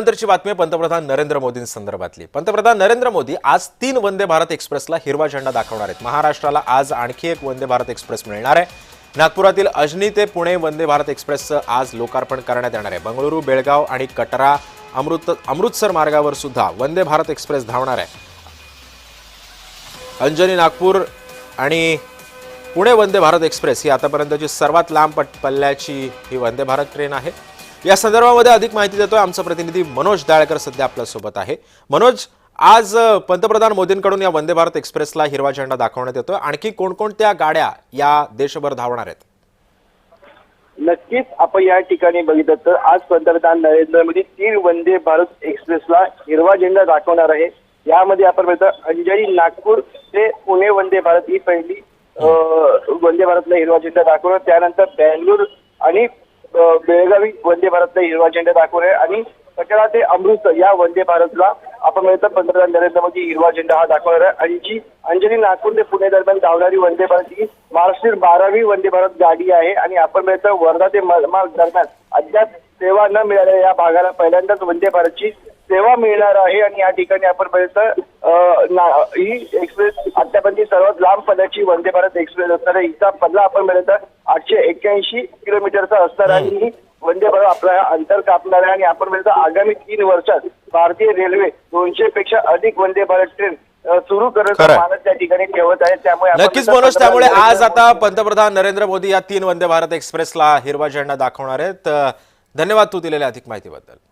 नंतरची बातमी पंतप्रधान नरेंद्र मोदींसंदर्भातली। पंतप्रधान नरेंद्र मोदी आज 3 वंदे भारत एक्सप्रेसला हिरवा झेंडा दाखवणार आहेत। महाराष्ट्राला आज आणखी एक वंदे भारत एक्सप्रेस मिळणार आहे। नागपुरातील अजनी ते पुणे वंदे भारत एक्सप्रेसचं आज लोकार्पण करण्यात येणार आहे। बंगळुरू, बेळगाव आणि कटरा अमृतसर मार्गावर सुद्धा वंदे भारत एक्सप्रेस धावणार आहे। अंजनी, नागपूर आणि पुणे वंदे भारत एक्सप्रेस ही आतापर्यंतची सर्वात लांब पल्ल्याची ही वंदे भारत ट्रेन आहे। या संदर्भामध्ये अधिक माहिती देतोय आमचा प्रतिनिधी मनोज दाळकर सध्या आपल्या सोबत आहे। मनोज, आज पंतप्रधान मोदींकडून या वंदे भारत एक्सप्रेसला हिरवा झेंडा दाखवण्यात येतोय। आणखी कोणकोणत्या गाड्या या देशभर धावणार आहेत? नक्कीच आपण या ठिकाणी बघितलं तर आज पंतप्रधान नरेंद्र मोदी 3 वंदे भारत एक्सप्रेसला हिरवा झेंडा दाखवणार आहे। यामध्ये आपण बघतो अंजनी, नागपूर ते पुणे वंदे भारत ही पहिली वंदे भारतला हिरवा झेंडा दाखवणार। त्यानंतर बेंगळूर आणि बेळगावी वंदे भारतला हिरवा झेंडा दाखवणार आणि कटरा ते अमृतसर या वंदे भारतला आपण म्हणतो पंतप्रधान नरेंद्र मोदी हिरवा झेंडा हा दाखवणार आहे। अंजनी, नागपूर ते पुणे दरम्यान धावणारी वंदे भारत ही महाराष्ट्रातील 12वी वंदे भारत गाडी आहे आणि आपण म्हणतो वर्धा ते मलमाल दरम्यान अद्याप सेवा न मिळालेल्या या भागाला पहिल्यांदाच वंदे भारतची सेवा मिळणार आहे। आणि या ठिकाणी आपण म्हणतो ही एक्सप्रेस आतापर्यंत सर्वात लांब पल्ल्याची वंदे भारत एक्सप्रेस असणार आहे। हिचा पल्ला आपण म्हणतो 881 किलोमीटरचा असणार आहे। ही वंदे भारत आपला अंतर कापणार आहे आणि आपण म्हणतो आगामी 3 वर्षात भारतीय रेल्वे 200 पेक्षा अधिक वंदे भारत ट्रेन सुरू करण्याचा मानस त्या ठिकाणी ठेवत आहे। त्यामुळे नक्कीच मनोज, त्यामुळे आज आता पंतप्रधान नरेंद्र मोदी या 3 वंदे भारत एक्सप्रेसला हिरवा झेंडा दाखवणार आहेत। धन्यवाद तू दिलेल्या अधिक माहितीबद्दल।